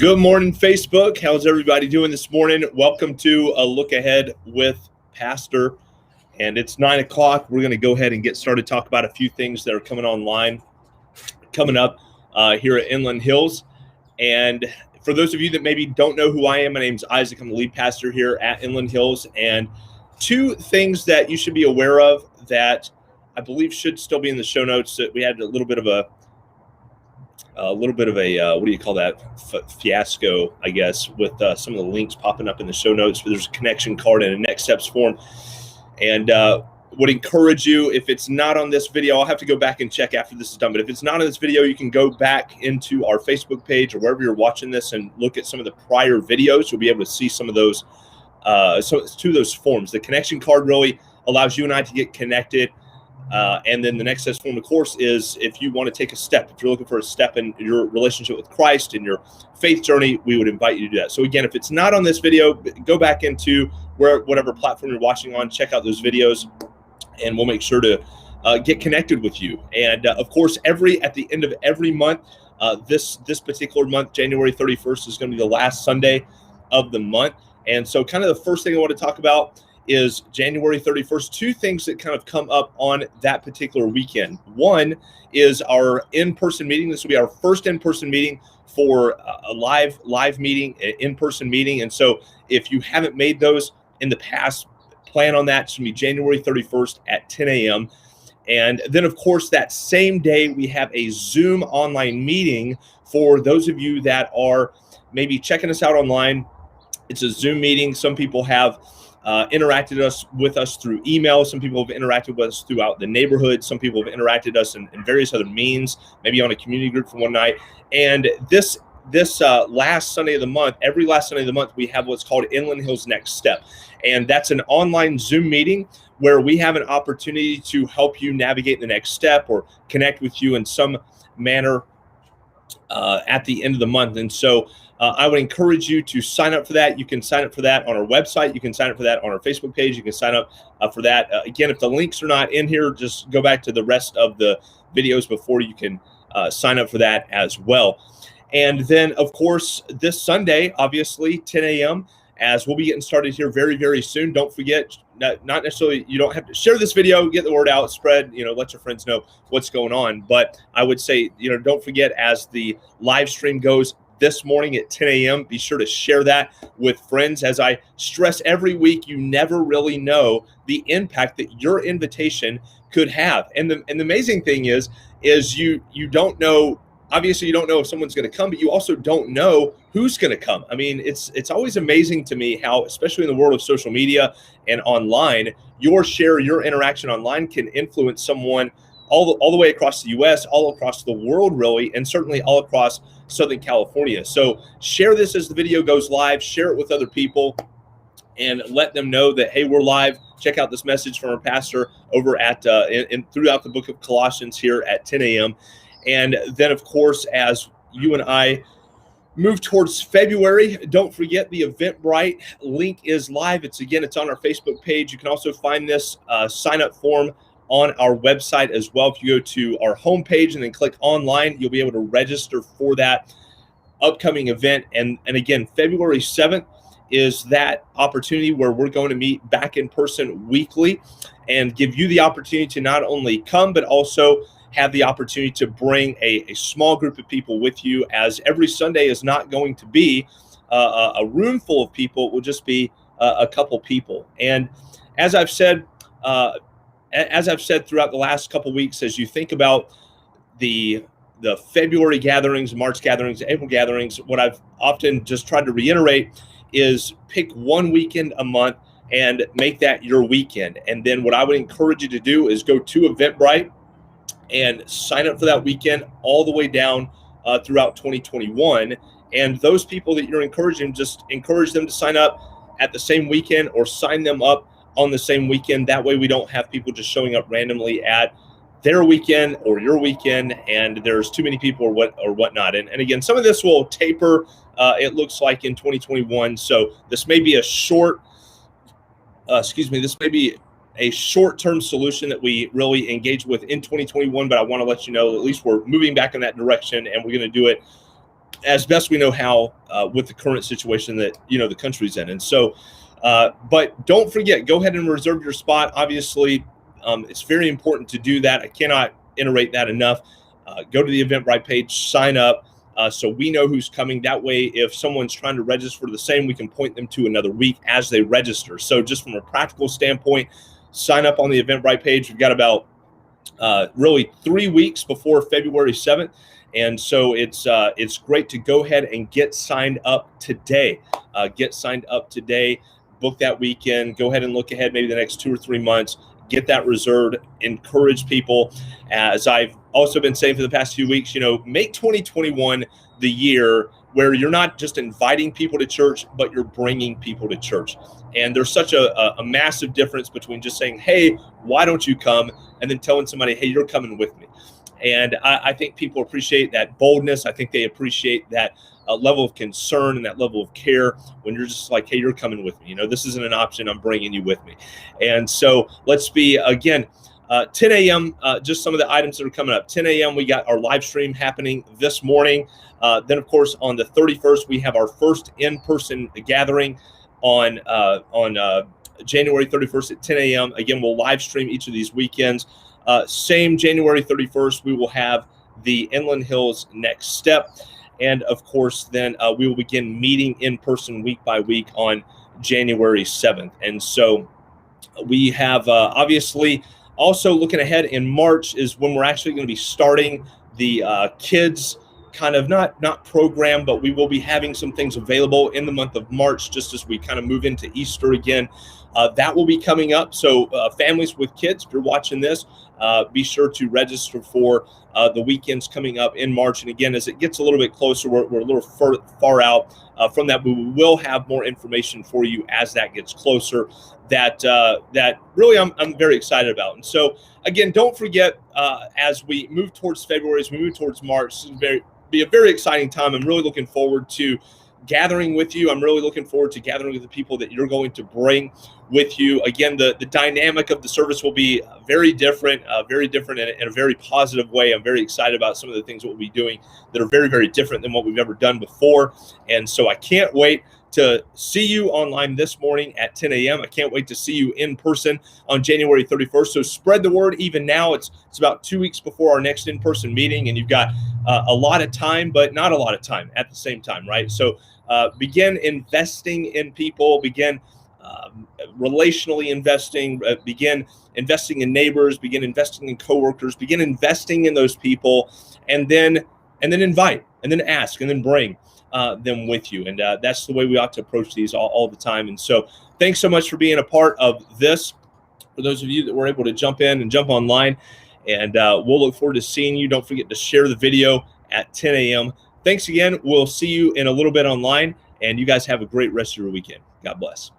Good morning, Facebook. How's everybody doing this morning? Welcome to a look ahead with Pastor. And it's 9 o'clock. We're going to go ahead and get started, talk about a few things that are coming online, coming up here at Inland Hills. And for those of you that maybe don't know who I am, my name's Isaac. I'm the lead pastor here at Inland Hills. And two things that you should be aware of that I believe should still be in the show notes. That we had a little bit of a what do you call that, fiasco, I guess, with some of the links popping up in the show notes. There's a connection card and a next steps form, and would encourage you, if it's not on this video, I'll have to go back and check after this is done, but if it's not on this video, you can go back into our Facebook page or wherever you're watching this and look at some of the prior videos. You'll be able to see some of those to those forms. The connection card really allows you and I to get connected. And then the next steps form, of course, is if you want to take a step, if you're looking for a step in your relationship with Christ and your faith journey, we would invite you to do that. So again, if it's not on this video, go back into whatever platform you're watching on, check out those videos, and we'll make sure to get connected with you. And of course, at the end of every month, this particular month, January 31st, is going to be the last Sunday of the month. And so kind of the first thing I want to talk about is January 31st, two things that kind of come up on that particular weekend. One is our in-person meeting. This will be our first in-person meeting for a live meeting, an in-person meeting. And so if you haven't made those in the past, plan on that. It's going to be January 31st at 10 a.m. And then, of course, that same day, we have a Zoom online meeting for those of you that are maybe checking us out online. It's a Zoom meeting. Some people have interacted with us through email. Some people have interacted with us throughout the neighborhood. Some people have interacted with us in various other means, maybe on a community group for one night. And this last Sunday of the month, every last Sunday of the month, we have what's called Inland Hills Next Step. And that's an online Zoom meeting where we have an opportunity to help you navigate the next step or connect with you in some manner at the end of the month. And so I would encourage you to sign up for that. You can sign up for that on our website. You can sign up for that on our Facebook page. You can sign up for that. Again, if the links are not in here, just go back to the rest of the videos before you can sign up for that as well. And then, of course, this Sunday, obviously, 10 a.m., as we'll be getting started here very, very soon. Don't forget, not necessarily, you don't have to share this video, get the word out, spread, let your friends know what's going on. But I would say, don't forget, as the live stream goes this morning at 10 a.m., be sure to share that with friends. As I stress every week, you never really know the impact that your invitation could have. And the amazing thing is you don't know. Obviously, you don't know if someone's going to come, but you also don't know who's going to come. I mean, it's always amazing to me how, especially in the world of social media and online, your interaction online can influence someone all the way across the U.S., all across the world, really, and certainly all across Southern California. So share this as the video goes live. Share it with other people and let them know that, hey, we're live. Check out this message from our pastor over at throughout the book of Colossians here at 10 a.m. And then, of course, as you and I move towards February, don't forget the Eventbrite link is live. It's on our Facebook page. You can also find this sign-up form on our website as well. If you go to our homepage and then click online, you'll be able to register for that upcoming event. And again, February 7th is that opportunity where we're going to meet back in person weekly and give you the opportunity to not only come, but also have the opportunity to bring a small group of people with you, as every Sunday is not going to be a room full of people. It will just be a couple people. And as I've said throughout the last couple weeks, as you think about the February gatherings, March gatherings, April gatherings, what I've often just tried to reiterate is pick one weekend a month and make that your weekend. And then what I would encourage you to do is go to Eventbrite and sign up for that weekend all the way down throughout 2021. And those people that you're encouraging, just encourage them to sign up at the same weekend or sign them up on the same weekend. That way we don't have people just showing up randomly at their weekend or your weekend and there's too many people or whatnot. And again, some of this will taper, it looks like, in 2021. So this may be a short-term solution that we really engage with in 2021, but I want to let you know at least we're moving back in that direction, and we're going to do it as best we know how with the current situation that the country's in. And so, but don't forget, go ahead and reserve your spot. Obviously, it's very important to do that. I cannot iterate that enough. Go to the Eventbrite page, sign up, so we know who's coming. That way, if someone's trying to register for the same, we can point them to another week as they register. So just from a practical standpoint, sign up on the Eventbrite page. We've got about really 3 weeks before February 7th. And so it's great to go ahead and get signed up today. Get signed up today. Book that weekend. Go ahead and look ahead maybe the next 2 or 3 months. Get that reserved. Encourage people. As I've also been saying for the past few weeks, make 2021 the year where you're not just inviting people to church, but you're bringing people to church. And there's such a massive difference between just saying, hey, why don't you come? And then telling somebody, hey, you're coming with me. And I think people appreciate that boldness. I think they appreciate that level of concern and that level of care when you're just like, hey, you're coming with me. This isn't an option. I'm bringing you with me. And so let's be, again, 10 a.m., just some of the items that are coming up. 10 a.m., we got our live stream happening this morning. Then, of course, on the 31st, we have our first in-person gathering on January 31st at 10 a.m. Again, we'll live stream each of these weekends. Same January 31st, we will have the Inland Hills Next Step. And of course, then we will begin meeting in person week by week on January 7th. And so we have obviously also looking ahead in March is when we're actually going to be starting the kids kind of not program, but we will be having some things available in the month of March, just as we kind of move into Easter again. That will be coming up. So families with kids, if you're watching this, be sure to register for the weekends coming up in March. And again, as it gets a little bit closer, we're a little far out from that, but we will have more information for you as that gets closer that really I'm very excited about. And so again, don't forget, as we move towards February, as we move towards March, it's be a very exciting time. I'm really looking forward to gathering with you. I'm really looking forward to gathering with the people that you're going to bring with you. Again, the dynamic of the service will be very different in a very positive way. I'm very excited about some of the things that we'll be doing that are very, very different than what we've ever done before. And so I can't wait to see you online this morning at 10 a.m. I can't wait to see you in person on January 31st. So spread the word even now. It's about 2 weeks before our next in-person meeting, and you've got a lot of time, but not a lot of time at the same time, right? So begin investing in people, begin relationally investing, begin investing in neighbors, begin investing in coworkers, begin investing in those people, and then invite, and then ask, and then bring them with you. And that's the way we ought to approach these all the time. And so thanks so much for being a part of this. For those of you that were able to jump in and jump online, and we'll look forward to seeing you. Don't forget to share the video at 10 a.m. Thanks again. We'll see you in a little bit online, and you guys have a great rest of your weekend. God bless.